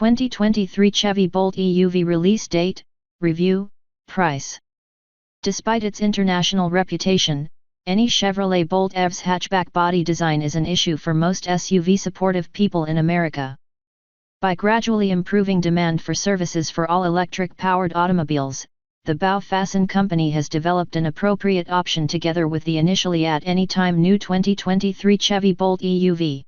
2023 Chevy Bolt EUV release date, review, price. Despite its international reputation, any Chevrolet Bolt EV's hatchback body design is an issue for most SUV-supportive people in America. By gradually improving demand for services for all electric-powered automobiles, the Baufasson company has developed an appropriate option together with the initially at any time new 2023 Chevy Bolt EUV.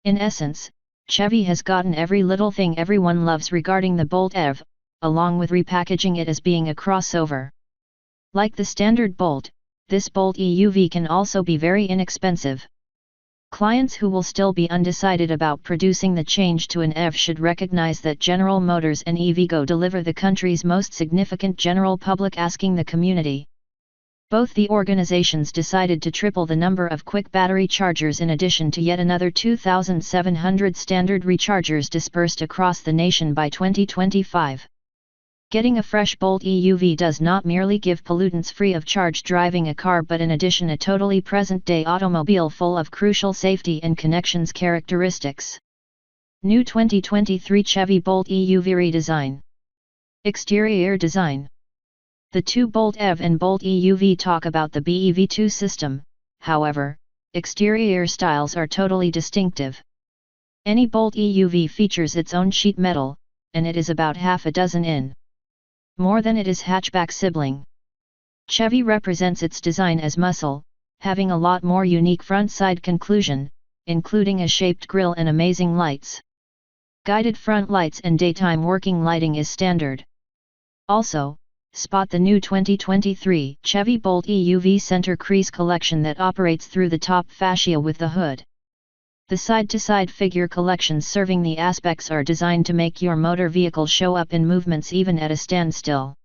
In essence, Chevy has gotten every little thing everyone loves regarding the Bolt EV, along with repackaging it as being a crossover. Like the standard Bolt, this Bolt EUV can also be very inexpensive. Clients who will still be undecided about producing the change to an EV should recognize that General Motors and EVgo deliver the country's most significant general public asking the community. Both the organizations decided to triple the number of quick battery chargers in addition to yet another 2,700 standard rechargers dispersed across the nation by 2025. Getting a fresh Bolt EUV does not merely give pollutants free of charge driving a car but in addition a totally present-day automobile full of crucial safety and connections characteristics. New 2023 Chevy Bolt EUV redesign. Exterior design. The two Bolt EV and Bolt EUV talk about the BEV2 system, however, exterior styles are totally distinctive. Any Bolt EUV features its own sheet metal, and it is about half a dozen in more than it is hatchback sibling. Chevy represents its design as muscle, having a lot more unique front-side conclusion, including a shaped grille and amazing lights. Guided front lights and daytime working lighting is standard. Also, spot the new 2023 Chevy Bolt EUV center crease collection that operates through the top fascia with the hood. The side-to-side figure collections serving the aspects are designed to make your motor vehicle show up in movements even at a standstill.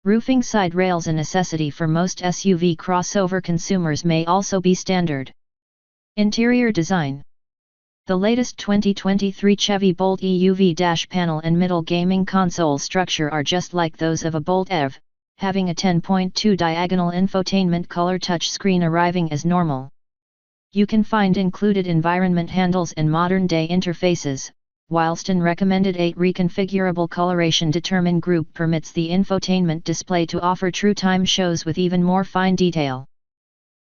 Roofing side rails, a necessity for most SUV crossover consumers, may also be standard. Interior design. The latest 2023 Chevy Bolt EUV dash panel and middle gaming console structure are just like those of a Bolt EV, having a 10.2 diagonal infotainment color touchscreen arriving as normal. You can find included environment handles and modern-day interfaces, whilst an recommended 8 reconfigurable coloration determine group permits the infotainment display to offer true time shows with even more fine detail.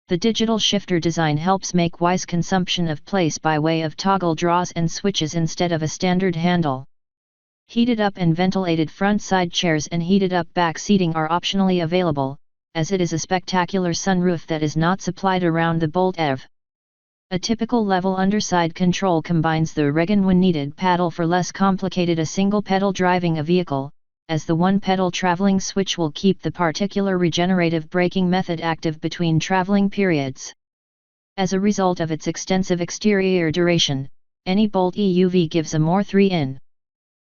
The digital shifter design helps make wise consumption of place by way of toggle draws and switches instead of a standard handle. Heated up and ventilated front side chairs and heated up back seating are optionally available, as it is a spectacular sunroof that is not supplied around the Bolt EV. A typical level underside control combines the Regan when needed paddle for less complicated a single pedal driving a vehicle, as the one pedal traveling switch will keep the particular regenerative braking method active between traveling periods. As a result of its extensive exterior duration, any Bolt EUV gives a more 3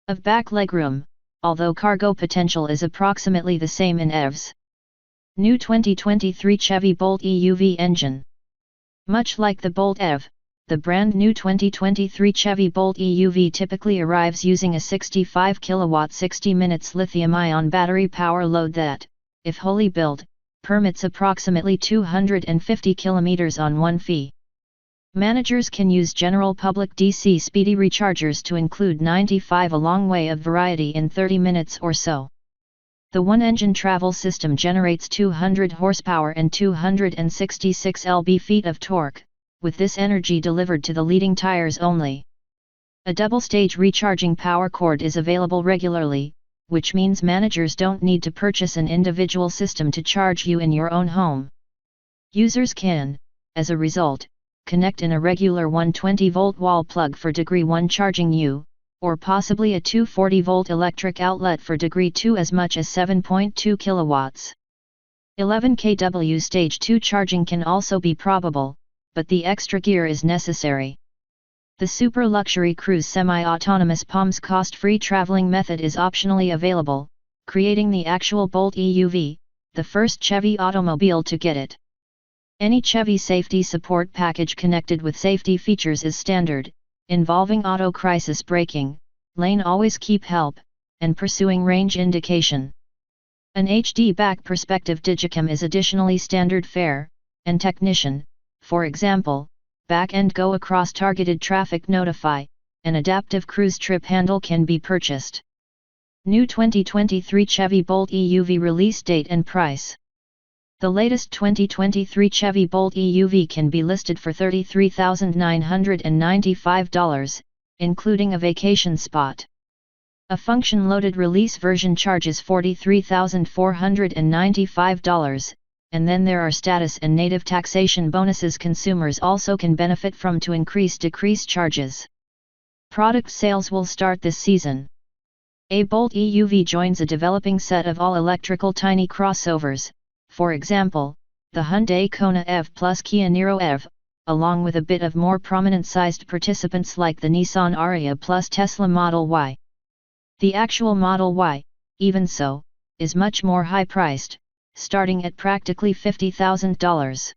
of back legroom, although cargo potential is approximately the same in EVs. New 2023 Chevy Bolt EUV engine. Much like the Bolt EV, the brand new 2023 Chevy Bolt EUV typically arrives using a 65 kW 60 minutes lithium-ion battery power load that, if wholly built, permits approximately 250 km on one fee. Managers can use general public DC speedy rechargers to include 95 a long way of variety in 30 minutes or so. The one-engine travel system generates 200 horsepower and 266 lb-ft of torque, with this energy delivered to the leading tires only. A double-stage recharging power cord is available regularly, which means managers don't need to purchase an individual system to charge you in your own home. Users can, as a result, connect in a regular 120-volt wall plug for degree 1 charging you, or possibly a 240-volt electric outlet for degree 2 as much as 7.2 kilowatts. 11 kW stage 2 charging can also be probable, but the extra gear is necessary. The super luxury cruise semi-autonomous POMS cost-free traveling method is optionally available, creating the actual Bolt EUV, the first Chevy automobile to get it. Any Chevy safety support package connected with safety features is standard, involving auto crisis braking, lane always keep help, and pursuing range indication. An HD back perspective digicam is additionally standard fare, and technician, for example, back and go across targeted traffic notify, an adaptive cruise trip handle can be purchased. New 2023 Chevy Bolt EUV release date and price. The latest 2023 Chevy Bolt EUV can be listed for $33,995, including a vacation spot. A function-loaded release version charges $43,495, and then there are status and native taxation bonuses consumers also can benefit from to decrease charges. Product sales will start this season. A Bolt EUV joins a developing set of all-electrical tiny crossovers, for example, the Hyundai Kona EV plus Kia Niro EV, along with a bit of more prominent-sized participants like the Nissan Ariya plus Tesla Model Y. The actual Model Y, even so, is much more high-priced, starting at practically $50,000.